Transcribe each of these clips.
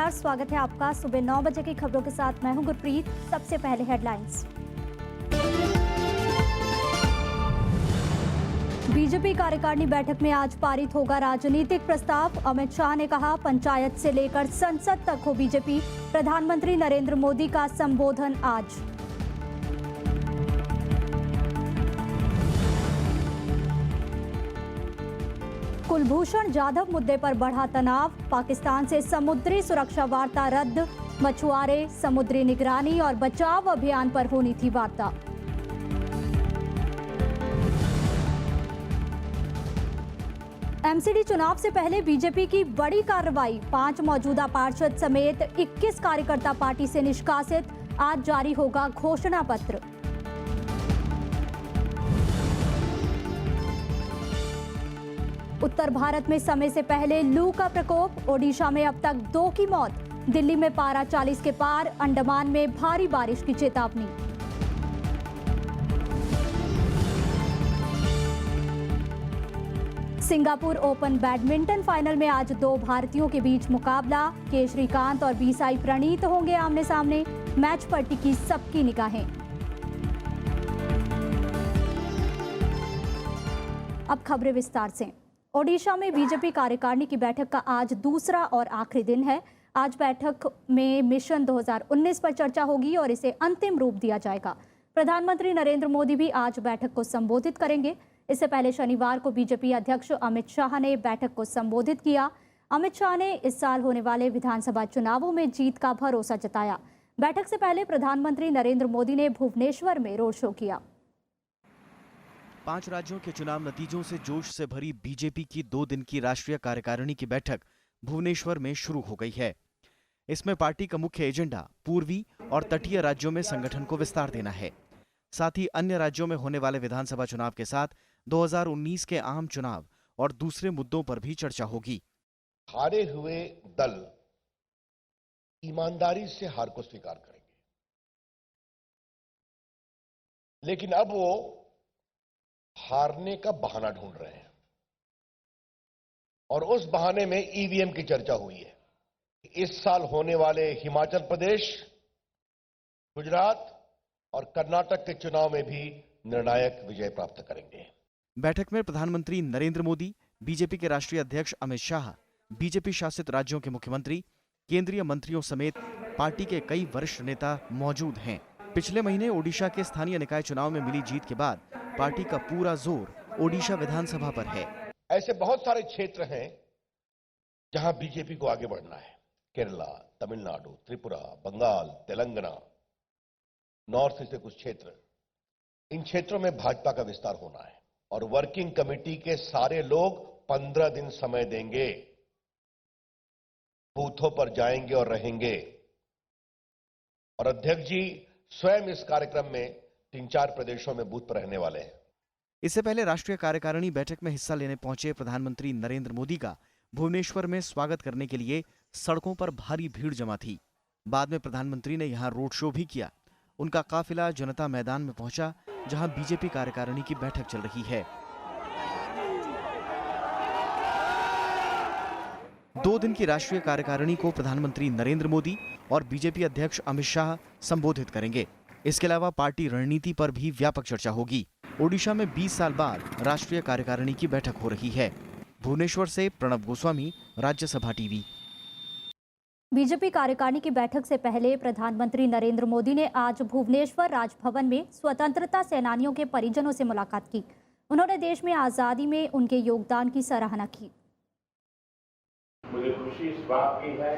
नमस्कार, स्वागत है आपका सुबह 9 बजे की खबरों के साथ। मैं हूं गुरप्रीत। सबसे पहले हेडलाइंस। बीजेपी कार्यकारिणी बैठक में आज पारित होगा राजनीतिक प्रस्ताव। अमित शाह ने कहा, पंचायत से लेकर संसद तक हो बीजेपी। प्रधानमंत्री नरेंद्र मोदी का संबोधन आज। कुलभूषण जाधव मुद्दे पर बढ़ा तनाव। पाकिस्तान से समुद्री सुरक्षा वार्ता रद्द। मछुआरे, समुद्री निगरानी और बचाव अभियान पर होनी थी वार्ता। एमसीडी चुनाव से पहले बीजेपी की बड़ी कार्रवाई। 5 मौजूदा पार्षद समेत 21 कार्यकर्ता पार्टी से निष्कासित। आज जारी होगा घोषणा पत्र। उत्तर भारत में समय से पहले लू का प्रकोप। ओडिशा में अब तक 2 की मौत। दिल्ली में पारा 40 के पार। अंडमान में भारी बारिश की चेतावनी। सिंगापुर ओपन बैडमिंटन फाइनल में आज 2 भारतीयों के बीच मुकाबला। के श्रीकांत और बी साई प्रणीत होंगे आमने सामने। मैच पर टिकी सबकी निगाहें। अब खबरें विस्तार से। ओडिशा में बीजेपी कार्यकारिणी की बैठक का आज दूसरा और आखिरी दिन है। आज बैठक में मिशन 2019 पर चर्चा होगी और इसे अंतिम रूप दिया जाएगा। प्रधानमंत्री नरेंद्र मोदी भी आज बैठक को संबोधित करेंगे। इससे पहले शनिवार को बीजेपी अध्यक्ष अमित शाह ने बैठक को संबोधित किया। अमित शाह ने इस साल होने वाले विधानसभा चुनावों में जीत का भरोसा जताया। बैठक से पहले प्रधानमंत्री नरेंद्र मोदी ने भुवनेश्वर में रोड शो किया। 5 राज्यों के चुनाव नतीजों से जोश से भरी बीजेपी की 2 दिन की राष्ट्रीय कार्यकारिणी की बैठक भुवनेश्वर में शुरू हो गई है। इसमें पार्टी का मुख्य एजेंडा पूर्वी और तटीय राज्यों में संगठन को विस्तार देना है। साथ ही अन्य राज्यों में होने वाले विधानसभा चुनाव के साथ 2019 के आम चुनाव और दूसरे मुद्दों पर भी चर्चा होगी। हारे हुए दल ईमानदारी से हार को स्वीकार करेंगे, लेकिन अब वो हारने का बहाना ढूंढ रहे हैं और उस बहाने में ईवीएम की चर्चा हुई है। इस साल होने वाले हिमाचल प्रदेश, गुजरात और कर्नाटक के चुनाव में भी निर्णायक विजय प्राप्त करेंगे। बैठक में प्रधानमंत्री नरेंद्र मोदी, बीजेपी के राष्ट्रीय अध्यक्ष अमित शाह, बीजेपी शासित राज्यों के मुख्यमंत्री, केंद्रीय मंत्रियों समेत पार्टी के कई वरिष्ठ नेता मौजूद हैं। पिछले महीने ओडिशा के स्थानीय निकाय चुनाव में मिली जीत के बाद पार्टी का पूरा जोर ओडिशा विधानसभा पर है। ऐसे बहुत सारे क्षेत्र हैं जहां बीजेपी को आगे बढ़ना है। केरला, तमिलनाडु, त्रिपुरा, बंगाल, तेलंगाना, नॉर्थ ईस्ट के कुछ क्षेत्र, इन क्षेत्रों में भाजपा का विस्तार होना है और वर्किंग कमेटी के सारे लोग 15 दिन समय देंगे, बूथों पर जाएंगे और रहेंगे। और अध्यक्ष जी स्वयं इस कार्यक्रम में 3-4 प्रदेशों में बूथ पर रहने वाले हैं। इससे पहले राष्ट्रीय कार्यकारिणी बैठक में हिस्सा लेने पहुंचे प्रधानमंत्री नरेंद्र मोदी का भुवनेश्वर में स्वागत करने के लिए सड़कों पर भारी भीड़ जमा थी। बाद में प्रधानमंत्री ने यहां रोड शो भी किया। उनका काफिला जनता मैदान में पहुंचा, जहां बीजेपी कार्यकारिणी की बैठक चल रही है। 2 दिन की राष्ट्रीय कार्यकारिणी को प्रधानमंत्री नरेंद्र मोदी और बीजेपी अध्यक्ष अमित शाह संबोधित करेंगे। इसके अलावा पार्टी रणनीति पर भी व्यापक चर्चा होगी। ओडिशा में 20 साल बाद राष्ट्रीय कार्यकारिणी की बैठक हो रही है। भुवनेश्वर से प्रणव गोस्वामी, राज्यसभा टीवी। बीजेपी कार्यकारिणी की बैठक से पहले प्रधानमंत्री नरेंद्र मोदी ने आज भुवनेश्वर राजभवन में स्वतंत्रता सेनानियों के परिजनों से मुलाकात की। उन्होंने देश में आजादी में उनके योगदान की सराहना की। मुझे खुशी इस बात की है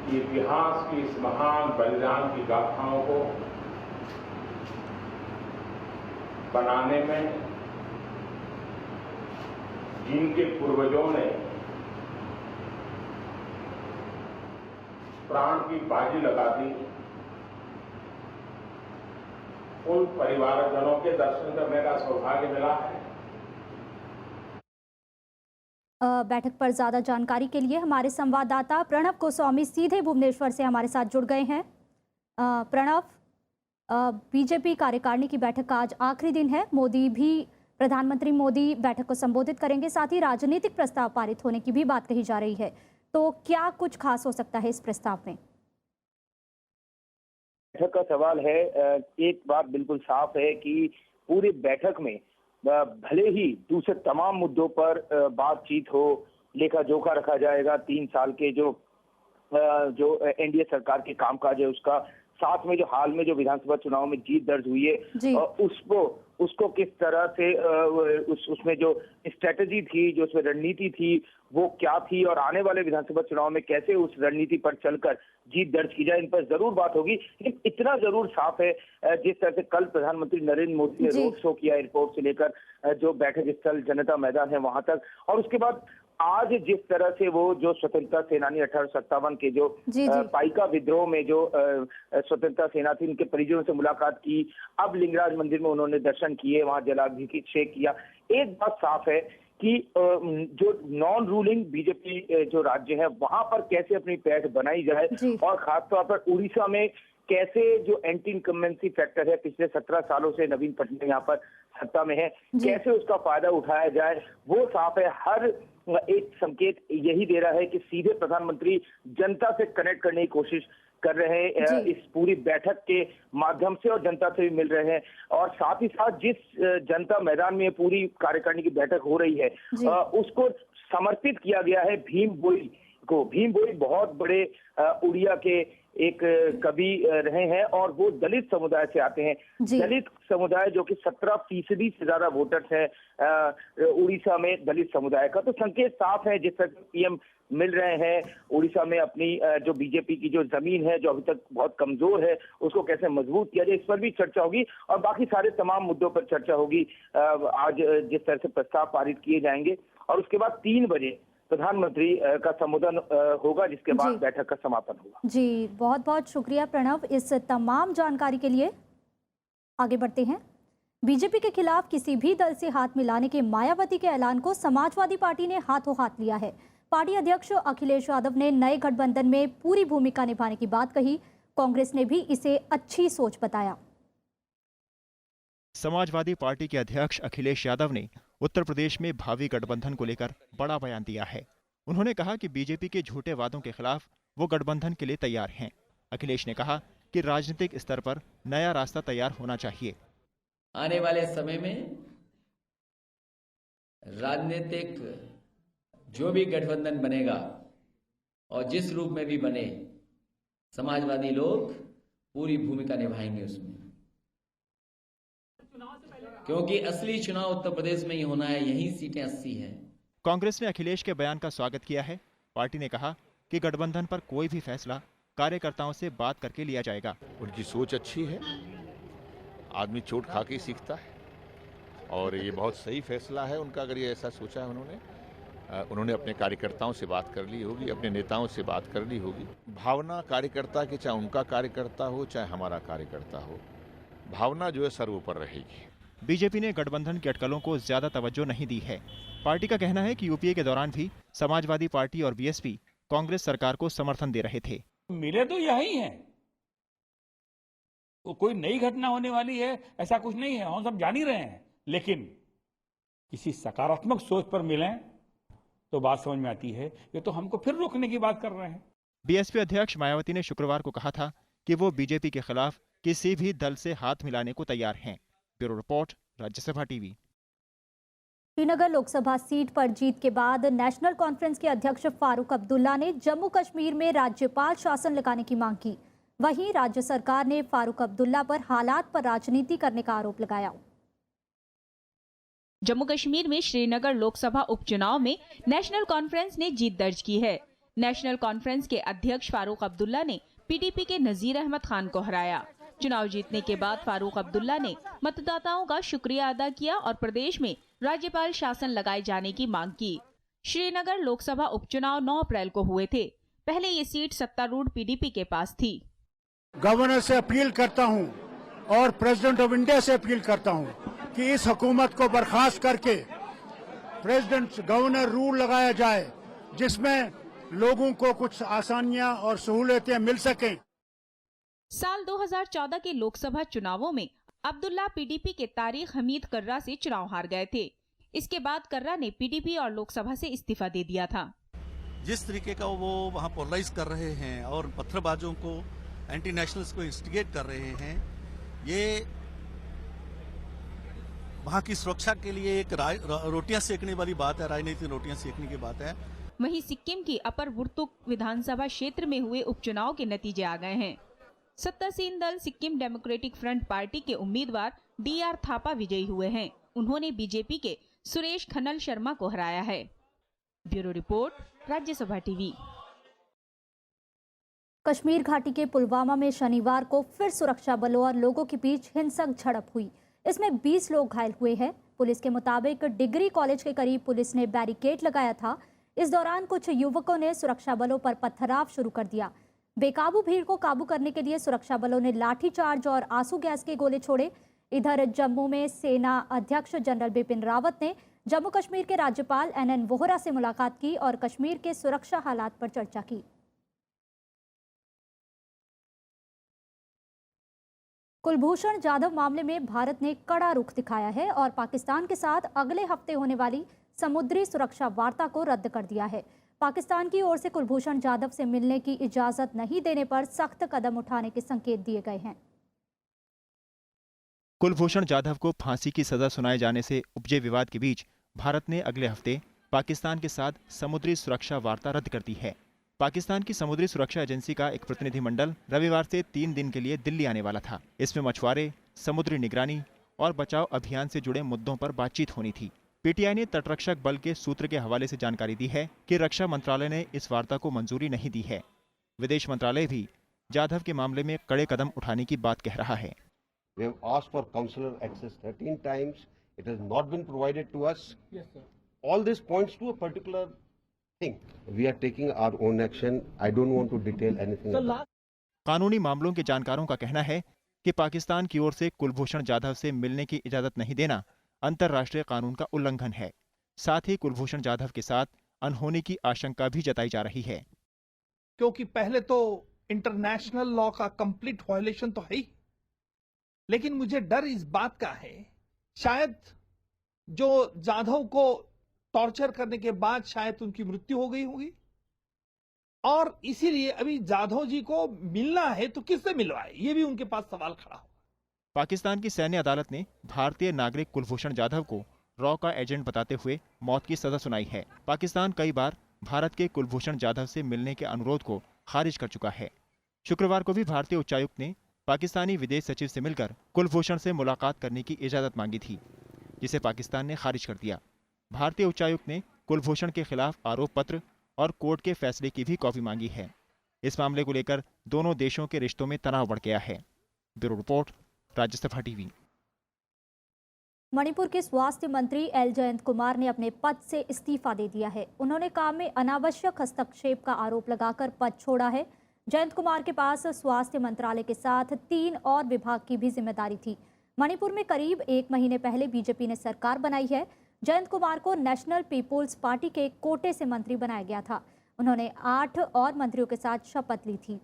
कि इतिहास की इस महान बलिदान की गाथाओं को बनाने में जिनके पूर्वजों ने प्राण की बाजी लगा दी, उन परिवारजनों के दर्शन करने का सौभाग्य मिला है। बैठक पर ज्यादा जानकारी के लिए हमारे संवाददाता प्रणव गोस्वामी सीधे भुवनेश्वर से हमारे साथ जुड़ गए हैं। प्रणव, बीजेपी कार्यकारिणी की बैठक का आज आखिरी दिन है। मोदी भी प्रधानमंत्री मोदी बैठक को संबोधित करेंगे, साथ ही राजनीतिक प्रस्ताव पारित होने की भी बात कही जा रही है। तो क्या कुछ खास हो सकता है इस प्रस्ताव में? बैठक का सवाल है, एक बात बिल्कुल साफ है कि पूरी बैठक में भले ही दूसरे तमाम मुद्दों पर बातचीत हो, लेखा जोखा रखा जाएगा 3 साल के जो एनडीए सरकार के कामकाज है उसका, साथ में जो हाल में जो विधानसभा चुनाव में जीत दर्ज हुई है उसको किस तरह से उसमें जो स्ट्रेटजी थी, जो उसमें रणनीति थी वो क्या थी, और आने वाले विधानसभा चुनाव में कैसे उस रणनीति पर चलकर जीत दर्ज की जाए, इन पर जरूर बात होगी। लेकिन इतना जरूर साफ है, जिस तरह से कल प्रधानमंत्री नरेंद्र मोदी ने रोड शो किया एयरपोर्ट से लेकर जो बैठक स्थल जनता मैदान है वहां तक, और उसके बाद आज जिस तरह से वो जो स्वतंत्रता सेनानी 1857 के जो पाइका विद्रोह में जो स्वतंत्रता सेना थी उनके परिजनों से मुलाकात की, अब लिंगराज मंदिर में उन्होंने दर्शन किए, वहां जलाभिषेक किया। एक बात साफ है कि जो नॉन रूलिंग बीजेपी जो राज्य है वहां पर कैसे अपनी पैठ बनाई जाए, और खासतौर पर उड़ीसा में कैसे जो एंटी इनकम्बेंसी फैक्टर है, पिछले 17 सालों से नवीन पटनायक यहाँ पर सत्ता में है, कैसे उसका फायदा उठाया जाए वो साफ है। हर एक संकेत यही दे रहा है कि सीधे प्रधानमंत्री जनता से कनेक्ट करने की कोशिश कर रहे हैं इस पूरी बैठक के माध्यम से, और जनता से भी मिल रहे हैं। और साथ ही साथ जिस जनता मैदान में पूरी कार्यकारिणी की बैठक हो रही है उसको समर्पित किया गया है भीम बोई को। भीम बोई बहुत बड़े उड़िया के एक कवि रहे हैं और वो दलित समुदाय से आते हैं। दलित समुदाय जो कि 17% से ज्यादा वोटर्स हैं उड़ीसा में दलित समुदाय का। तो संकेत साफ है, जिस तरह पीएम मिल रहे हैं उड़ीसा में अपनी जो बीजेपी की जो जमीन है जो अभी तक बहुत कमजोर है उसको कैसे मजबूत किया जाए, इस पर भी चर्चा होगी, और बाकी सारे तमाम मुद्दों पर चर्चा होगी। आज जिस तरह से प्रस्ताव पारित किए जाएंगे और उसके बाद 3 बजे प्रधानमंत्री का संबोधन होगा, जिसके बाद बैठक का समापन होगा। जी, बहुत बहुत शुक्रिया प्रणव इस तमाम जानकारी के लिए। आगे बढ़ते हैं। बीजेपी के खिलाफ किसी भी दल से हाथ मिलाने के मायावती के ऐलान को समाजवादी पार्टी ने हाथों हाथ लिया है। पार्टी अध्यक्ष अखिलेश यादव ने नए गठबंधन में पूरी भूमिका निभाने की बात कही। कांग्रेस ने भी इसे अच्छी सोच बताया। समाजवादी पार्टी के अध्यक्ष अखिलेश यादव ने उत्तर प्रदेश में भावी गठबंधन को लेकर बड़ा बयान दिया है। उन्होंने कहा कि बीजेपी के झूठे वादों के खिलाफ वो गठबंधन के लिए तैयार हैं। अखिलेश ने कहा कि राजनीतिक स्तर पर नया रास्ता तैयार होना चाहिए। आने वाले समय में राजनीतिक जो भी गठबंधन बनेगा और जिस रूप में भी बने, समाजवादी लोग पूरी भूमिका निभाएंगे उसमें, क्योंकि असली चुनाव उत्तर प्रदेश में ही होना है, यही सीटें 80 हैं। कांग्रेस ने अखिलेश के बयान का स्वागत किया है। पार्टी ने कहा कि गठबंधन पर कोई भी फैसला कार्यकर्ताओं से बात करके लिया जाएगा। उनकी सोच अच्छी है, आदमी चोट खा के सीखता है, और ये बहुत सही फैसला है उनका। अगर ये ऐसा सोचा है उन्होंने अपने कार्यकर्ताओं से बात कर ली होगी, अपने नेताओं से बात कर ली होगी। भावना कार्यकर्ता की, चाहे उनका कार्यकर्ता हो चाहे हमारा कार्यकर्ता हो, भावना जो है सर्वोपरि रहेगी। बीजेपी ने गठबंधन की अटकलों को ज्यादा तवज्जो नहीं दी है। पार्टी का कहना है कि यूपीए के दौरान भी समाजवादी पार्टी और बीएसपी कांग्रेस सरकार को समर्थन दे रहे थे। मिले तो यही है, कोई नई घटना होने वाली है ऐसा कुछ नहीं है, हम सब जान ही रहे हैं। लेकिन किसी सकारात्मक सोच पर मिलें तो बात समझ में आती है। ये तो हमको फिर रोकने की बात कर रहे हैं। बीएसपी अध्यक्ष मायावती ने शुक्रवार को कहा था कि वो बीजेपी के खिलाफ किसी भी दल से हाथ मिलाने को तैयार हैं। Bureau report, Rajya Sabha TV. Srinagar Lok Sabha seat पर जीत के बाद नेशनल कॉन्फ्रेंस के अध्यक्ष फारूक अब्दुल्ला ने जम्मू कश्मीर में राज्यपाल शासन लगाने की मांग की। वहीं राज्य सरकार ने फारूक अब्दुल्ला पर हालात पर राजनीति करने का आरोप लगाया। जम्मू कश्मीर में श्रीनगर लोकसभा उपचुनाव में नेशनल कॉन्फ्रेंस ने जीत दर्ज की है। नेशनल कॉन्फ्रेंस के अध्यक्ष फारूक अब्दुल्ला ने पीडीपी के नजीर अहमद खान को हराया। चुनाव जीतने के बाद फारूक अब्दुल्ला ने मतदाताओं का शुक्रिया अदा किया और प्रदेश में राज्यपाल शासन लगाए जाने की मांग की। श्रीनगर लोकसभा उपचुनाव 9 अप्रैल को हुए थे। पहले ये सीट सत्तारूढ़ पीडीपी के पास थी। गवर्नर से अपील करता हूं और प्रेसिडेंट ऑफ इंडिया से अपील करता हूं कि इस हुकूमत को बर्खास्त करके प्रेसिडेंट गवर्नर रूल लगाया जाए, जिसमें लोगों को कुछ आसानियां और सहूलियतें मिल सकें। साल 2014 के लोकसभा चुनावों में अब्दुल्ला पीडीपी के तारिक हमीद कर्रा से चुनाव हार गए थे। इसके बाद कर्रा ने पीडीपी और लोकसभा से इस्तीफा दे दिया था। जिस तरीके का वो वहाँ पोलराइज कर रहे हैं और पत्थरबाजों को, एंटी नेशनल्स को इंस्टिगेट कर रहे हैं, ये वहाँ की सुरक्षा के लिए एक रोटियां सेकने वाली बात है, राजनीतिक रोटियां सेकने की बात है। वहीं सिक्किम की अपर वुर्तुक विधानसभा क्षेत्र में हुए उपचुनाव के नतीजे आ गए हैं। सत्तासीन दल सिक्किम डेमोक्रेटिक फ्रंट पार्टी के उम्मीदवार डीआर थापा विजयी हुए हैं। उन्होंने बीजेपी के सुरेश खन्ना शर्मा को हराया है। Bureau report, Rajya Sabha TV. Kashmir घाटी के पुलवामा में शनिवार को फिर सुरक्षा बलों और लोगों के बीच हिंसक झड़प हुई। इसमें 20 लोग घायल हुए हैं। पुलिस के मुताबिक डिग्री कॉलेज के करीब पुलिस ने बैरिकेड लगाया था। इस दौरान कुछ युवकों ने सुरक्षा बलों पर पथराव शुरू कर दिया। बेकाबू भीड़ को काबू करने के लिए सुरक्षा बलों ने लाठीचार्ज और आंसू गैस के गोले छोड़े। इधर जम्मू में सेना अध्यक्ष जनरल बिपिन रावत ने जम्मू कश्मीर के राज्यपाल NN वोहरा से मुलाकात की और कश्मीर के सुरक्षा हालात पर चर्चा की। कुलभूषण जाधव मामले में भारत ने कड़ा रुख दिखाया है और पाकिस्तान के साथ अगले हफ्ते होने वाली समुद्री सुरक्षा वार्ता को रद्द कर दिया है। पाकिस्तान की ओर से कुलभूषण जाधव से मिलने की इजाजत नहीं देने पर सख्त कदम उठाने के संकेत दिए गए हैं। कुलभूषण जाधव को फांसी की सजा सुनाए जाने से उपजे विवाद के बीच भारत ने अगले हफ्ते पाकिस्तान के साथ समुद्री सुरक्षा वार्ता रद्द कर दी है। पाकिस्तान की समुद्री सुरक्षा एजेंसी का एक प्रतिनिधिमंडल रविवार से 3 दिन के लिए दिल्ली आने वाला था। इसमें मछुआरे, समुद्री निगरानी और बचाव अभियान से जुड़े मुद्दों पर बातचीत होनी थी। पीटीआई ने तटरक्षक बल के सूत्र के हवाले से जानकारी दी है कि रक्षा मंत्रालय ने इस वार्ता को मंजूरी नहीं दी है। विदेश मंत्रालय भी जाधव के मामले में कड़े कदम उठाने की बात कह रहा है। We have asked for consular access 13 times. It has not been provided to us. Yes, sir. All this points to a particular thing. We are taking our own action. I don't want to detail anything. कानूनी मामलों के जानकारों का कहना है कि पाकिस्तान की ओर से कुलभूषण जाधव से मिलने की इजाजत नहीं देना अंतर्राष्ट्रीय कानून का उल्लंघन है। साथ ही कुलभूषण जाधव के साथ अनहोनी की आशंका भी जताई जा रही है। क्योंकि पहले तो इंटरनेशनल लॉ का कंप्लीट वायलेशन तो है ही, लेकिन मुझे डर इस बात का है शायद जो जाधव को टॉर्चर करने के बाद शायद उनकी मृत्यु हो गई होगी और इसीलिए अभी जाधव जी को मिलना है तो किससे मिलवाए, ये भी उनके पास सवाल खड़ा हो। पाकिस्तान की सैन्य अदालत ने भारतीय नागरिक कुलभूषण जाधव को रॉ का एजेंट बताते हुए मौत की सजा सुनाई है। पाकिस्तान कई बार भारत के कुलभूषण जाधव से मिलने के अनुरोध को खारिज कर चुका है। शुक्रवार को भी भारतीय उच्चायुक्त ने पाकिस्तानी विदेश सचिव से मिलकर कुलभूषण से मुलाकात करने की इजाजत मांगी थी, जिसे पाकिस्तान ने खारिज कर दिया। भारतीय उच्चायुक्त ने कुलभूषण के खिलाफ आरोप पत्र और कोर्ट के फैसले की भी कॉपी मांगी है। इस मामले को लेकर दोनों देशों के रिश्तों में तनाव बढ़ गया है। Bureau report, Rajya Sabha TV. Manipur के स्वास्थ्य मंत्री एल जयंत कुमार ने अपने पद से इस्तीफा दे दिया है। उन्होंने काम में अनावश्यक हस्तक्षेप का आरोप लगाकर पद छोड़ा है। जयंत कुमार के पास स्वास्थ्य मंत्रालय के साथ 3 और विभाग की भी जिम्मेदारी थी। मणिपुर में करीब 1 महीने पहले बीजेपी ने सरकार बनाई है। जयंत कुमार को नेशनल पीपुल्स पार्टी के कोटे से मंत्री बनाया गया था। उन्होंने 8 और मंत्रियों के साथ शपथ ली थी।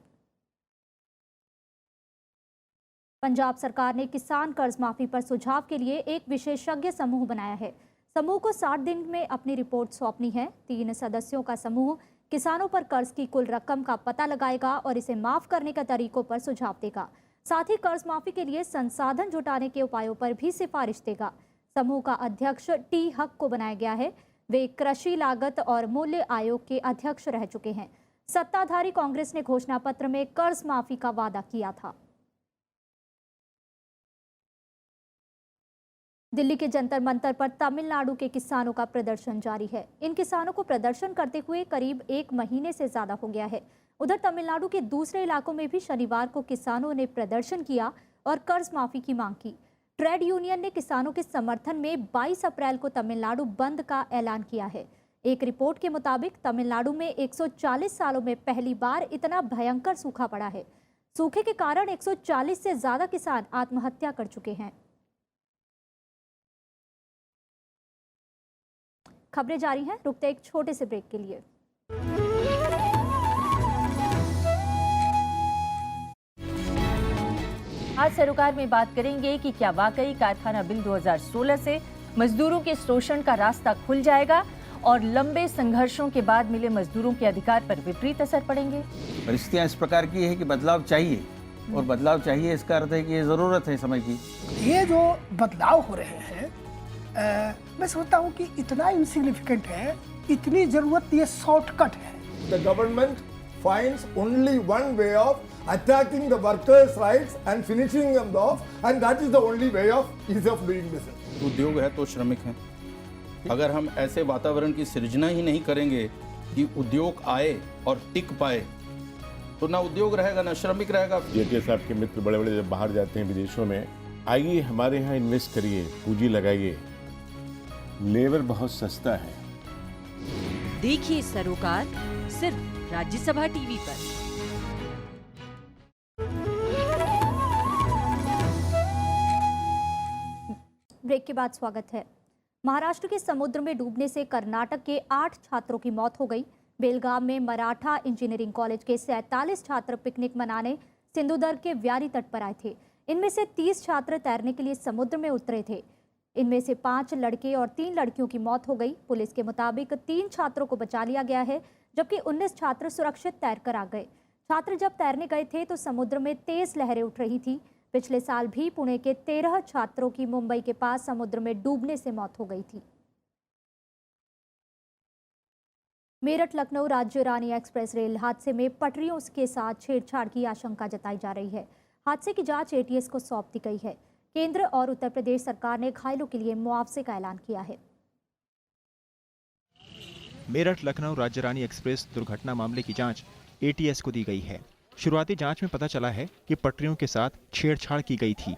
पंजाब सरकार ने किसान कर्ज माफी पर सुझाव के लिए एक विशेषज्ञ समूह बनाया है। समूह को 60 दिन में अपनी रिपोर्ट सौंपनी है। 3 सदस्यों का समूह किसानों पर कर्ज की कुल रकम का पता लगाएगा और इसे माफ करने के तरीकों पर सुझाव देगा। साथ ही कर्ज माफी के लिए संसाधन जुटाने के उपायों पर भी सिफारिश देगा। समूह का अध्यक्ष टी हक को बनाया गया है। वे कृषि लागत और मूल्य आयोग के अध्यक्ष रह चुके हैं। सत्ताधारी कांग्रेस ने घोषणा पत्र में कर्ज माफी का वादा किया था। दिल्ली के जंतर मंतर पर तमिलनाडु के किसानों का प्रदर्शन जारी है। इन किसानों को प्रदर्शन करते हुए करीब 1 महीने से ज्यादा हो गया है। उधर तमिलनाडु के दूसरे इलाकों में भी शनिवार को किसानों ने प्रदर्शन किया और कर्ज माफी की मांग की। ट्रेड यूनियन ने किसानों के समर्थन में 22 अप्रैल को तमिलनाडु बंद का ऐलान किया है। एक रिपोर्ट के मुताबिक तमिलनाडु में 140 सालों में पहली बार इतना भयंकर सूखा पड़ा है। सूखे के कारण 140 से ज्यादा किसान आत्महत्या कर चुके हैं। खबरें जारी हैं, रुकते एक छोटे से ब्रेक के लिए। आज सरोकार में बात करेंगे कि क्या वाकई कारखाना बिल 2016 से मजदूरों के शोषण का रास्ता खुल जाएगा और लंबे संघर्षों के बाद मिले मजदूरों के अधिकार पर विपरीत असर पड़ेंगे। परिस्थितियां इस प्रकार की है कि बदलाव चाहिए, और बदलाव चाहिए इसका अर्थ है कि ये जरूरत है समय की। ये जो बदलाव हो रहे हैं मैं सोचता हूँ कि इतना इनसिग्निफिकेंट है, इतनी जरूरत ये शॉर्टकट है। The government finds only one way of attacking the workers' rights and finishing them off, and that is the only way of ease of doing business. उद्योग है तो श्रमिक हैं। अगर हम ऐसे वातावरण की सृजना ही नहीं करेंगे कि उद्योग आए और टिक पाए, तो ना उद्योग रहेगा ना श्रमिक रहेगा। जेटली साहब के मित्र बड़े बड़े जब बाहर जाते हैं विदेशों में, आइए हमारे यहाँ इन्वेस्ट करिए, पूंजी लगाइए, लेबर बहुत सस्ता है। देखिए सरोकार सिर्फ राज्यसभा टीवी पर। ब्रेक के बाद स्वागत है। महाराष्ट्र के समुद्र में डूबने से कर्नाटक के 8 छात्रों की मौत हो गई। बेलगाम में मराठा इंजीनियरिंग कॉलेज के 47 छात्र पिकनिक मनाने सिंधुदुर्ग के व्यारी तट पर आए थे। इनमें से 30 छात्र तैरने के लिए समुद्र में उतरे थे। इनमें से 5 लड़के और 3 लड़कियों की मौत हो गई। पुलिस के मुताबिक 3 छात्रों को बचा लिया गया है, जबकि 19 छात्र सुरक्षित तैरकर आ गए। छात्र जब तैरने गए थे तो समुद्र में तेज लहरें उठ रही थी। पिछले साल भी पुणे के 13 छात्रों की मुंबई के पास समुद्र में डूबने से मौत हो गई थी। मेरठ लखनऊ राज्य रानी एक्सप्रेस रेल हादसे में पटरियों के साथ छेड़छाड़ की आशंका जताई जा रही है। हादसे की जांच एटीएस को सौंप दी गई है। केंद्र और उत्तर प्रदेश सरकार ने घायलों के लिए मुआवजे का ऐलान किया है। मेरठ लखनऊ राज्य रानी एक्सप्रेस दुर्घटना मामले की जांच एटीएस को दी गई है। शुरुआती जांच में पता चला है कि पटरियों के साथ छेड़छाड़ की गई थी।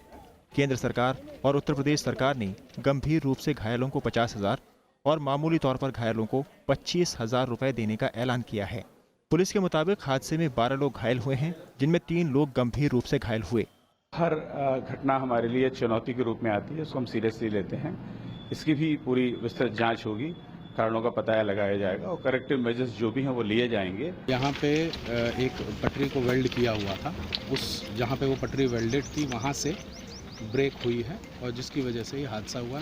केंद्र सरकार और उत्तर प्रदेश सरकार ने गंभीर रूप से घायलों को 50,000 और मामूली तौर पर घायलों को 25,000 रुपए देने का ऐलान किया है। पुलिस के मुताबिक हादसे में 12 लोग घायल हुए हैं, जिनमें 3 लोग गंभीर रूप से घायल हुए। हर घटना हमारे लिए चुनौती के रूप में आती है, उसको हम सीरियसली लेते हैं। इसकी भी पूरी विस्तृत जांच होगी, कारणों का पता लगाया जाएगा और करेक्टिव मेजर्स जो भी हैं वो लिए जाएंगे। यहाँ पे एक पटरी को वेल्ड किया हुआ था, उस जहाँ पे वो पटरी वेल्डेड थी वहाँ से ब्रेक हुई है और जिसकी वजह से ये हादसा हुआ।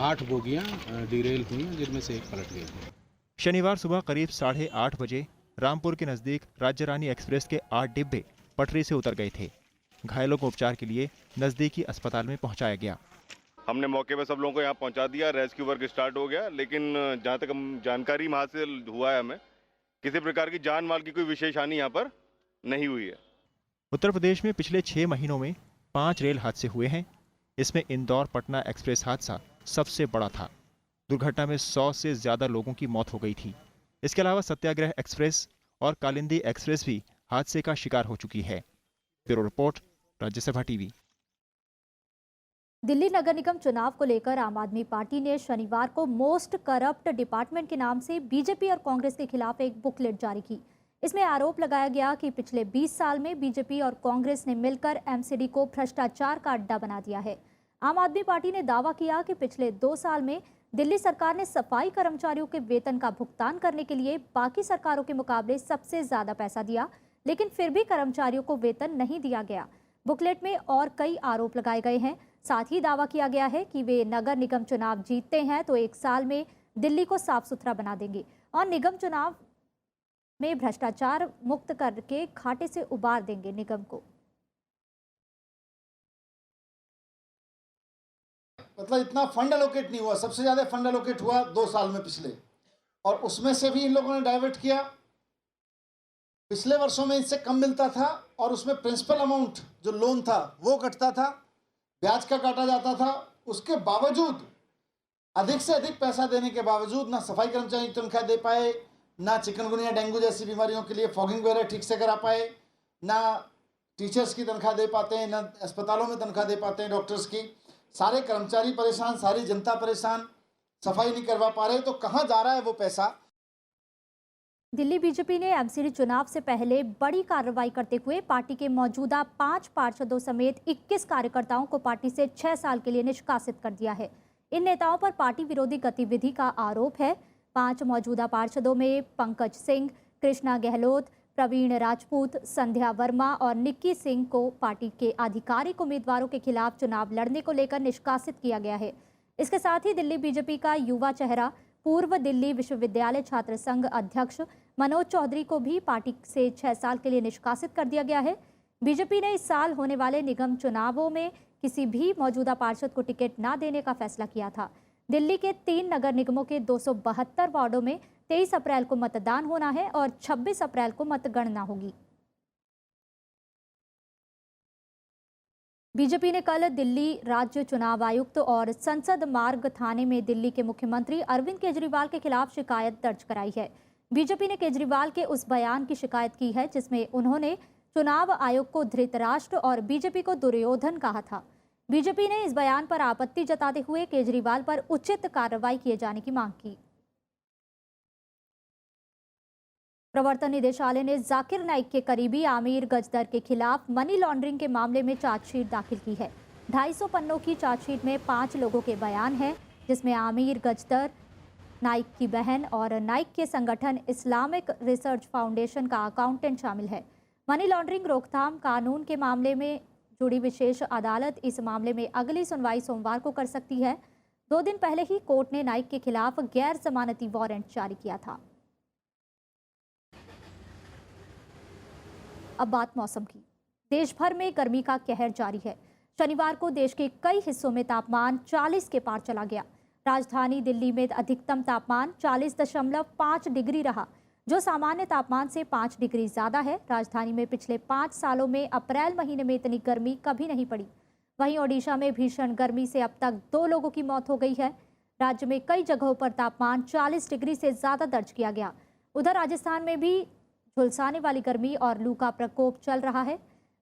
8 बोगियाँ डिरेल हुई हैं, जिनमें से एक पलट गई थी। शनिवार सुबह करीब 8:30 बजे रामपुर के नजदीक राज्य रानी एक्सप्रेस के 8 डिब्बे पटरी से उतर गए थे। घायलों को उपचार के लिए नजदीकी अस्पताल में पहुंचाया गया। हमने मौके पर सब लोगों को यहाँ पहुंचा दिया, रेस्क्यू वर्क स्टार्ट हो गया, लेकिन जहाँ तक हम जानकारी हासिल हुआ है, हमें किसी प्रकार की जान माल की कोई विशेष हानि यहाँ पर नहीं हुई है। उत्तर प्रदेश में पिछले 6 महीनों में 5 रेल हादसे हुए हैं। इसमें इंदौर पटना एक्सप्रेस हादसा सबसे बड़ा था। दुर्घटना में 100 से ज्यादा लोगों की मौत हो गई थी। इसके अलावा सत्याग्रह एक्सप्रेस और कालिंदी एक्सप्रेस भी हादसे का शिकार हो चुकी है। Bureau report, Rajya Sabha TV. Delhi नगर निगम चुनाव को लेकर आम आदमी पार्टी ने शनिवार को मोस्ट करप्ट डिपार्टमेंट के नाम से बीजेपी और कांग्रेस के खिलाफ एक बुकलेट जारी की। इसमें आरोप लगाया गया कि पिछले 20 साल में बीजेपी और कांग्रेस ने मिलकर एमसीडी को भ्रष्टाचार का अड्डा बना दिया है। आम आदमी पार्टी ने दावा किया कि पिछले 2 साल में दिल्ली सरकार ने सफाई कर्मचारियों के वेतन का भुगतान करने के लिए बाकी सरकारों के मुकाबले सबसे ज्यादा पैसा दिया, लेकिन फिर भी कर्मचारियों को वेतन नहीं दिया गया। बुकलेट में और कई आरोप लगाए गए हैं। साथ ही दावा किया गया है कि वे नगर निगम चुनाव जीतते हैं तो 1 साल में दिल्ली को साफ सुथरा बना देंगे और निगम चुनाव में भ्रष्टाचार मुक्त करके घाटे से उबार देंगे निगम को। मतलब इतना फंड एलोकेट नहीं हुआ, सबसे ज्यादा फंड एलोकेट हुआ 2 साल में पिछले, और उसमें से भी इन लोगों ने डाइवर्ट किया। पिछले वर्षों में इससे कम मिलता था और उसमें प्रिंसिपल अमाउंट जो लोन था वो कटता था, ब्याज का काटा जाता था। उसके बावजूद अधिक से अधिक पैसा देने के बावजूद ना सफाई कर्मचारी की तनख्वाह दे पाए, ना चिकनगुनिया डेंगू जैसी बीमारियों के लिए फॉगिंग वगैरह ठीक से करा पाए, ना टीचर्स की तनख्वाह दे पाते हैं, ना अस्पतालों में तनख्वाह दे पाते हैं डॉक्टर्स की। सारे कर्मचारी परेशान, सारी जनता परेशान, सफाई नहीं करवा पा रहे, तो कहाँ जा रहा है वो पैसा। दिल्ली बीजेपी ने एमसीडी चुनाव से पहले बड़ी कार्रवाई करते हुए पार्टी के मौजूदा 5 पार्षदों समेत 21 कार्यकर्ताओं को पार्टी से 6 साल के लिए निष्कासित कर दिया है। इन नेताओं पर पार्टी विरोधी गतिविधि का आरोप है। 5 मौजूदा पार्षदों में पंकज सिंह, कृष्णा गहलोत, प्रवीण राजपूत, संध्या वर्मा और निक्की सिंह को पार्टी के आधिकारिक उम्मीदवारों के खिलाफ चुनाव लड़ने को लेकर निष्कासित किया गया है। इसके साथ ही दिल्ली बीजेपी का युवा चेहरा, पूर्व दिल्ली विश्वविद्यालय छात्र संघ अध्यक्ष मनोज चौधरी को भी पार्टी से 6 साल के लिए निष्कासित कर दिया गया है। बीजेपी ने इस साल होने वाले निगम चुनावों में किसी भी मौजूदा पार्षद को टिकट न देने का फैसला किया था। दिल्ली के 3 नगर निगमों के 272 वार्डों में 23 अप्रैल को मतदान होना है और 26 अप्रैल को मतगणना होगी। बीजेपी ने कल दिल्ली राज्य चुनाव आयुक्त और संसद मार्ग थाने में दिल्ली के मुख्यमंत्री अरविंद केजरीवाल के खिलाफ शिकायत दर्ज कराई है। बीजेपी ने केजरीवाल के उस बयान की शिकायत की है जिसमें उन्होंने चुनाव आयोग को धृतराष्ट्र और बीजेपी को दुर्योधन कहा था। बीजेपी ने इस बयान पर आपत्ति जताते हुए केजरीवाल पर उचित कार्रवाई किए जाने की मांग की। प्रवर्तन निदेशालय ने जाकिर नाइक के करीबी आमिर गजदर के खिलाफ मनी लॉन्ड्रिंग के मामले में चार्जशीट दाखिल की है। 250 पन्नों की चार्जशीट में 5 लोगों के बयान हैं, जिसमें आमिर गजदर, नाइक की बहन और नाइक के संगठन इस्लामिक रिसर्च फाउंडेशन का अकाउंटेंट शामिल है। मनी लॉन्ड्रिंग रोकथाम कानून के मामले में जुड़ी विशेष अदालत इस मामले में अगली सुनवाई सोमवार को कर सकती है। 2 दिन पहले ही कोर्ट ने नाइक के खिलाफ गैर जमानती वारंट जारी किया था। अब बात मौसम की। देश भर में गर्मी का कहर जारी है। शनिवार को देश के कई हिस्सों में तापमान 40 के पार चला गया। राजधानी दिल्ली में अधिकतम तापमान 40.5 डिग्री रहा, जो सामान्य तापमान से 5 डिग्री ज़्यादा है। राजधानी में पिछले 5 सालों में अप्रैल महीने में इतनी गर्मी कभी नहीं पड़ी। वहीं ओडिशा में भीषण गर्मी से अब तक 2 लोगों की मौत हो गई है। राज्य में कई जगहों पर तापमान 40 डिग्री से ज़्यादा दर्ज किया गया। उधर राजस्थान में भी झुलसाने वाली गर्मी और लू का प्रकोप चल रहा है।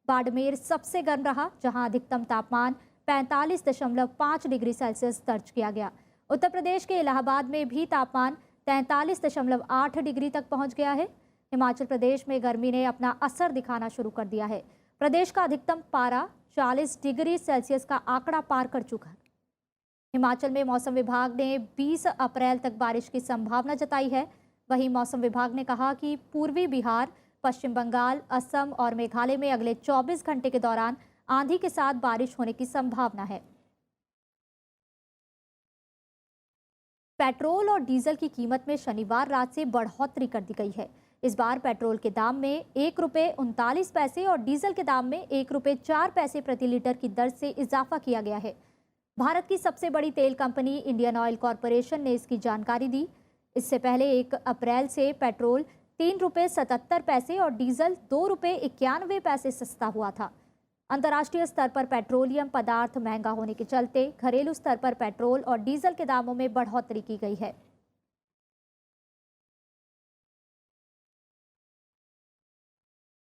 बाड़मेर सबसे गर्म रहा, जहां अधिकतम तापमान 45.5 डिग्री सेल्सियस दर्ज किया गया। उत्तर प्रदेश के इलाहाबाद में भी तापमान 43.8 डिग्री तक पहुंच गया है। हिमाचल प्रदेश में गर्मी ने अपना असर दिखाना शुरू कर दिया है। प्रदेश का अधिकतम पारा 40 डिग्री सेल्सियस का आंकड़ा पार कर चुका है। हिमाचल में मौसम विभाग ने 20 अप्रैल तक बारिश की संभावना जताई है। वहीं मौसम विभाग ने कहा कि पूर्वी बिहार, पश्चिम बंगाल, असम और मेघालय में अगले 24 घंटे के दौरान आंधी के साथ बारिश होने की संभावना है। पेट्रोल और डीजल की कीमत में शनिवार रात से बढ़ोतरी कर दी गई है। इस बार पेट्रोल के दाम में 1 रुपये 39 पैसे और डीजल के दाम में 1 रुपये 4 पैसे प्रति लीटर की दर से इजाफा किया गया है। भारत की सबसे बड़ी तेल कंपनी इंडियन ऑयल कॉरपोरेशन ने इसकी जानकारी दी। इससे पहले 1 अप्रैल से पेट्रोल 3 रुपये 77 पैसे और डीजल 2 रुपये 91 पैसे सस्ता हुआ था। अंतर्राष्ट्रीय स्तर पर पेट्रोलियम पदार्थ महंगा होने के चलते घरेलू स्तर पर पेट्रोल और डीजल के दामों में बढ़ोतरी की गई है।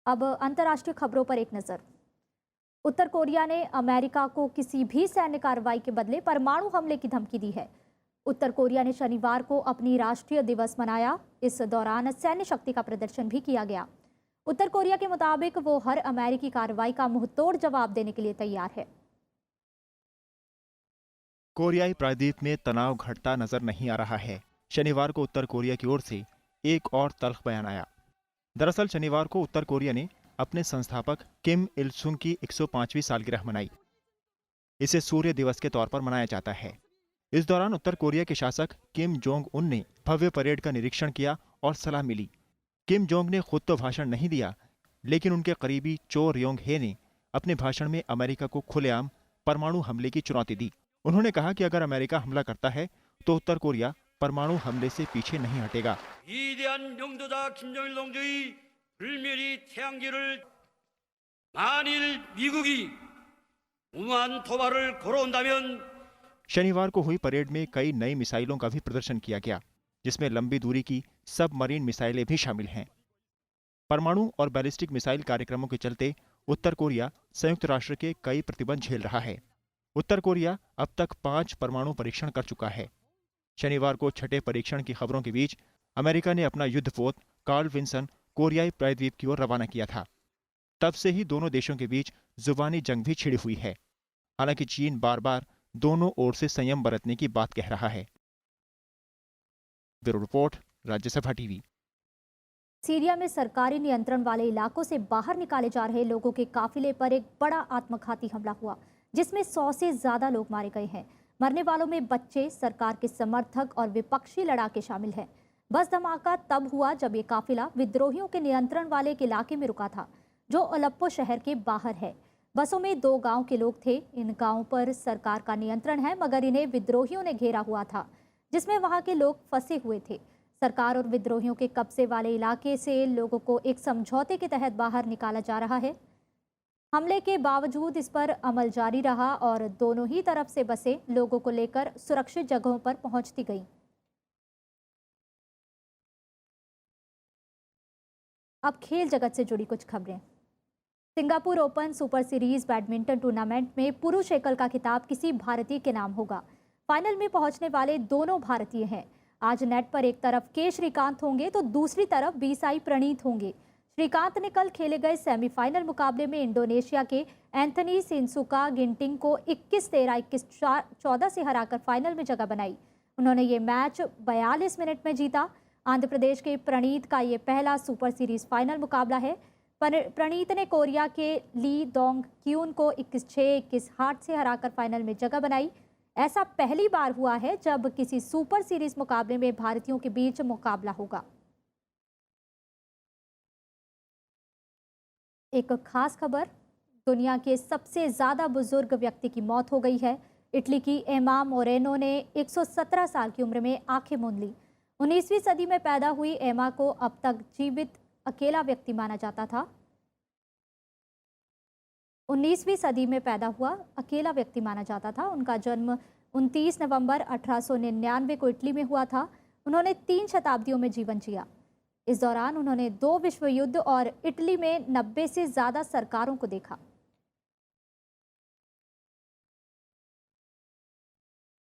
अब अंतर्राष्ट्रीय खबरों पर एक नजर। उत्तर कोरिया ने अमेरिका को किसी भी सैन्य कार्रवाई के बदले परमाणु हमले की धमकी दी है। उत्तर कोरिया ने शनिवार को अपनी राष्ट्रीय दिवस मनाया। इस दौरान सैन्य शक्ति का प्रदर्शन भी किया गया। उत्तर कोरिया के मुताबिक वो हर अमेरिकी कार्रवाई का मुंहतोड़ जवाब देने के लिए तैयार है। कोरियाई प्रायद्वीप में तनाव घटता नजर नहीं आ रहा है। शनिवार को उत्तर कोरिया की ओर से एक और तल्ख बयान आया। दरअसल शनिवार को उत्तर कोरिया ने अपने संस्थापक किम इल सुंग की 105वीं सालगिरह मनाई। इसे सूर्य दिवस के तौर पर मनाया जाता है। इस दौरान उत्तर कोरिया के शासक किम जोंग उन ने भव्य परेड का निरीक्षण किया और सलामी ली। किम जोंग ने खुद तो भाषण नहीं दिया, लेकिन उनके करीबी चो रियोंग हे ने अपने भाषण में अमेरिका को खुलेआम परमाणु हमले की चुनौती दी। उन्होंने कहा कि अगर अमेरिका हमला करता है तो उत्तर कोरिया परमाणु हमले से पीछे नहीं हटेगा। शनिवार को हुई परेड में कई नई मिसाइलों का भी प्रदर्शन किया गया, जिसमें लंबी दूरी की सबमरीन मिसाइलें भी शामिल हैं। परमाणु और बैलिस्टिक मिसाइल कार्यक्रमों के चलते उत्तर कोरिया संयुक्त राष्ट्र के कई प्रतिबंध झेल रहा है। उत्तर कोरिया अब तक 5 परमाणु परीक्षण कर चुका है। शनिवार को छठे परीक्षण की खबरों के बीच अमेरिका ने अपना युद्धपोत कार्ल विंसन कोरियाई प्रायद्वीप की ओर रवाना किया था। तब से ही दोनों देशों के बीच जुबानी जंग भी छिड़ी हुई है। हालांकि चीन बार बार दोनों ओर से संयम बरतने की बात कह रहा है। Bureau report, Rajya Sabha TV. Syria में सरकारी नियंत्रण वाले इलाकों से बाहर निकाले जा रहे लोगों के काफिले पर एक बड़ा आत्मघाती हमला हुआ, जिसमें 100 से ज्यादा लोग मारे गए हैं। मरने वालों में बच्चे, सरकार के समर्थक और विपक्षी लड़ाके शामिल हैं। बस धमाका तब हुआ जब ये काफिला विद्रोहियों के नियंत्रण वाले एक इलाके में रुका था, जो अलेप्पो शहर के बाहर है। बसों में 2 गांव के लोग थे। इन गांवों पर सरकार का नियंत्रण है, मगर इन्हें विद्रोहियों ने घेरा हुआ था, जिसमें वहां के लोग फंसे हुए थे। सरकार और विद्रोहियों के कब्जे वाले इलाके से लोगों को एक समझौते के तहत बाहर निकाला जा रहा है। हमले के बावजूद इस पर अमल जारी रहा और दोनों ही तरफ से बसें लोगों को लेकर सुरक्षित जगहों पर पहुंचती गईं। अब खेल जगत से जुड़ी कुछ खबरें। Singapore open super series badminton tournament में पुरुष एकल का खिताब किसी भारतीय के नाम होगा। फाइनल में पहुंचने वाले दोनों भारतीय हैं। आज नेट पर एक तरफ के श्रीकांत होंगे तो दूसरी तरफ बी साई प्रणीत होंगे। श्रीकांत ने कल खेले गए सेमीफाइनल मुकाबले में इंडोनेशिया के एंथनी सिनसुका गिंटिंग को 21-13, 21-14 से हराकर फाइनल में जगह बनाई। उन्होंने ये मैच 42 मिनट में जीता। आंध्र प्रदेश के प्रणीत का ये पहला सुपर सीरीज फाइनल मुकाबला है। प्रणीत ने कोरिया के ली दोंग क्यून को 21-6, 21-8 से हराकर फाइनल में जगह बनाई। ऐसा पहली बार हुआ है जब किसी सुपर सीरीज मुकाबले में भारतीयों के बीच मुकाबला होगा। एक खास खबर, दुनिया के सबसे ज्यादा बुजुर्ग व्यक्ति की मौत हो गई है। इटली की एमा मोरेनो ने 117 साल की उम्र में आंखें मूंद ली। 19वीं सदी में पैदा हुई एमा को अब तक जीवित अकेला व्यक्ति माना जाता था। 19वीं सदी में पैदा हुआ अकेला व्यक्ति माना जाता था। उनका जन्म 29 नवंबर 1899 को इटली में हुआ था। उन्होंने 3 शताब्दियों में जीवन जिया। इस दौरान उन्होंने 2 विश्व युद्ध और इटली में 90 से ज्यादा सरकारों को देखा।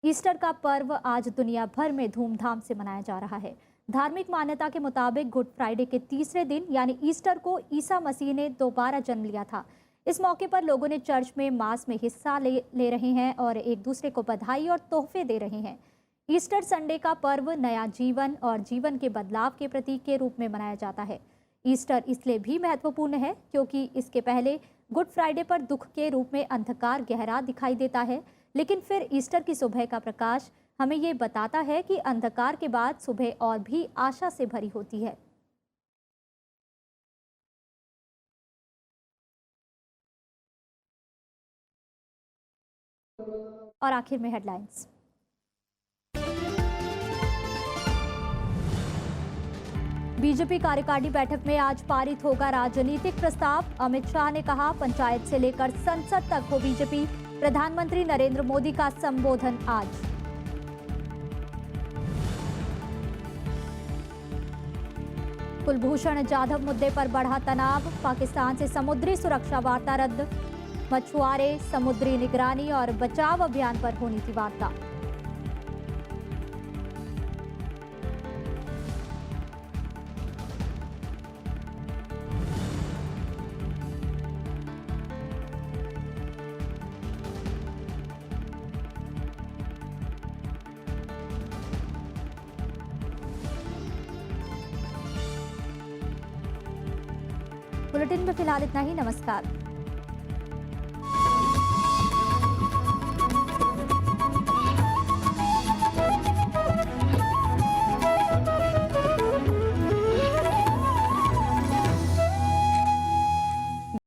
ईस्टर का पर्व आज दुनिया भर में धूमधाम से मनाया जा रहा है। धार्मिक मान्यता के मुताबिक गुड फ्राइडे के तीसरे दिन यानी ईस्टर को ईसा मसीह ने दोबारा जन्म लिया था। इस मौके पर लोगों ने चर्च में मास में हिस्सा ले रहे हैं और एक दूसरे को बधाई और तोहफे दे रहे हैं। ईस्टर संडे का पर्व नया जीवन और जीवन के बदलाव के प्रतीक के रूप में मनाया जाता है। ईस्टर इसलिए भी महत्वपूर्ण है क्योंकि इसके पहले गुड फ्राइडे पर दुख के रूप में अंधकार गहरा दिखाई देता है, लेकिन फिर ईस्टर की सुबह का प्रकाश हमें ये बताता है कि अंधकार के बाद सुबह और भी आशा से भरी होती है। और आखिर में हेडलाइंस। बीजेपी कार्यकारिणी बैठक में आज पारित होगा राजनीतिक प्रस्ताव। अमित शाह ने कहा, पंचायत से लेकर संसद तक हो बीजेपी। प्रधानमंत्री नरेंद्र मोदी का संबोधन आज। कुलभूषण जाधव मुद्दे पर बढ़ा तनाव। पाकिस्तान से समुद्री सुरक्षा वार्ता रद्द। मछुआरे, समुद्री निगरानी और बचाव अभियान पर होनी थी वार्ता। बुलेटिन में फिलहाल इतना ही। नमस्कार।